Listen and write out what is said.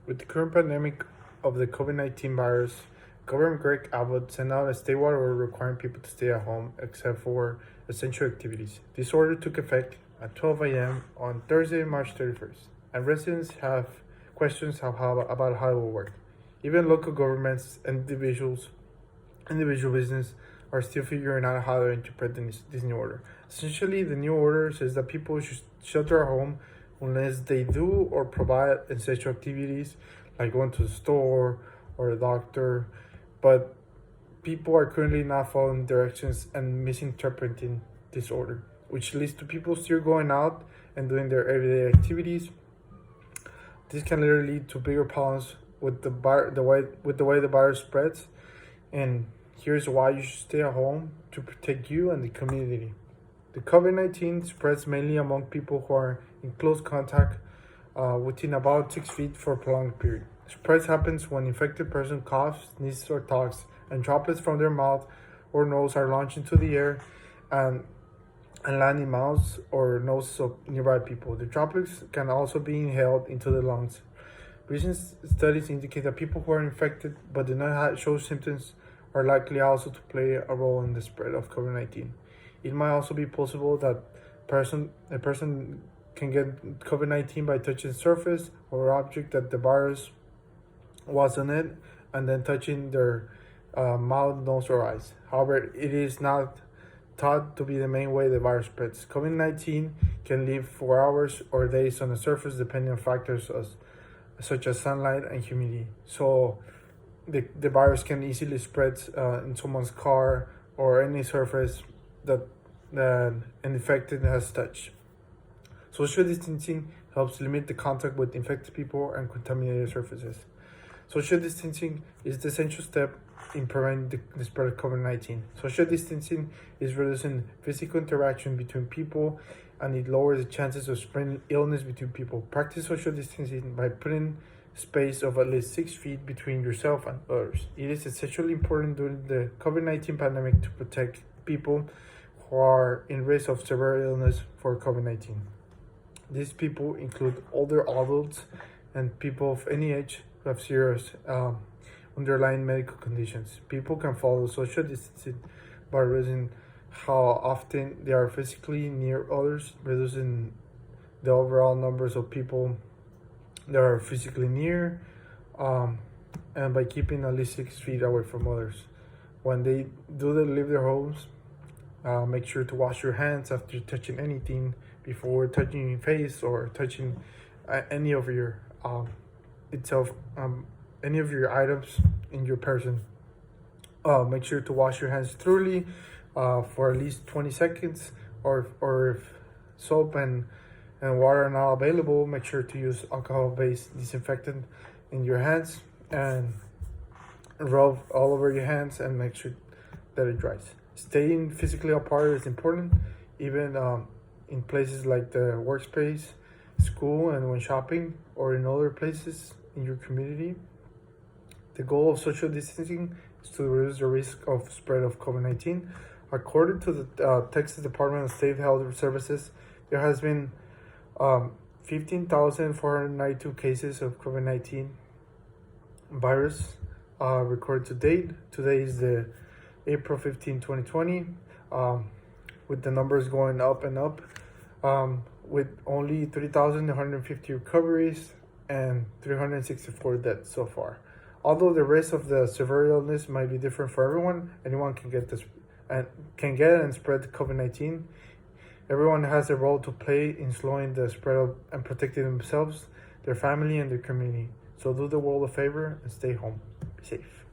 With the current pandemic of the COVID-19 virus, Governor Greg Abbott sent out a statewide order requiring people to stay at home except for essential activities. This order took effect at 12 a.m. on Thursday, March 31st, and residents have questions about how it will work. Even local governments and individual business are still figuring out how to interpret this new order. Essentially, the new order says that people should shelter at home unless they do or provide essential activities like going to the store or a doctor, but people are currently not following directions and misinterpreting this order, which leads to people still going out and doing their everyday activities. This can literally lead to bigger problems with the way the virus spreads, and here's why you should stay at home: to protect you and the community. The COVID-19 spreads mainly among people who are in close contact within about 6 feet for a prolonged period. Spread happens when infected person coughs, sneezes, or talks, and droplets from their mouth or nose are launched into the air and land in mouths or noses of nearby people. The droplets can also be inhaled into the lungs. Recent studies indicate that people who are infected but do not show symptoms are likely also to play a role in the spread of COVID-19. It might also be possible that a person can get COVID-19 by touching surface or object that the virus was on it and then touching their mouth, nose, or eyes. However, it is not thought to be the main way the virus spreads. COVID-19 can live for hours or days on the surface depending on factors such as sunlight and humidity. So the virus can easily spread in someone's car or any surface that an infected has touched. Social distancing helps limit the contact with infected people and contaminated surfaces. Social distancing is the essential step in preventing the spread of COVID-19. Social distancing is reducing physical interaction between people, and it lowers the chances of spreading illness between people. Practice social distancing by putting space of at least 6 feet between yourself and others. It is especially important during the COVID-19 pandemic to protect people who are in risk of severe illness for COVID-19. These people include older adults and people of any age who have serious underlying medical conditions. People can follow social distancing by reducing how often they are physically near others, reducing the overall numbers of people that are physically near, and by keeping at least 6 feet away from others. When they leave their homes, make sure to wash your hands after touching anything, before touching your face or touching any of your any of your items in your person. Make sure to wash your hands thoroughly for at least 20 seconds, or if soap and water are not available, make sure to use alcohol-based disinfectant in your hands and rub all over your hands and make sure that it dries. Staying physically apart is important, even in places like the workspace, school, and when shopping, or in other places in your community. The goal of social distancing is to reduce the risk of spread of COVID-19. According to the Texas Department of State Health Services, there has been 15,492 cases of COVID-19 virus recorded to date. Today is the April 15, 2020, with the numbers going up and up, with only 3,150 recoveries and 364 deaths so far. Although the risk of the severe illness might be different for everyone, anyone can get this and spread COVID-19. Everyone has a role to play in slowing the spread of and protecting themselves, their family, and their community. So do the world a favor and stay home. Be safe.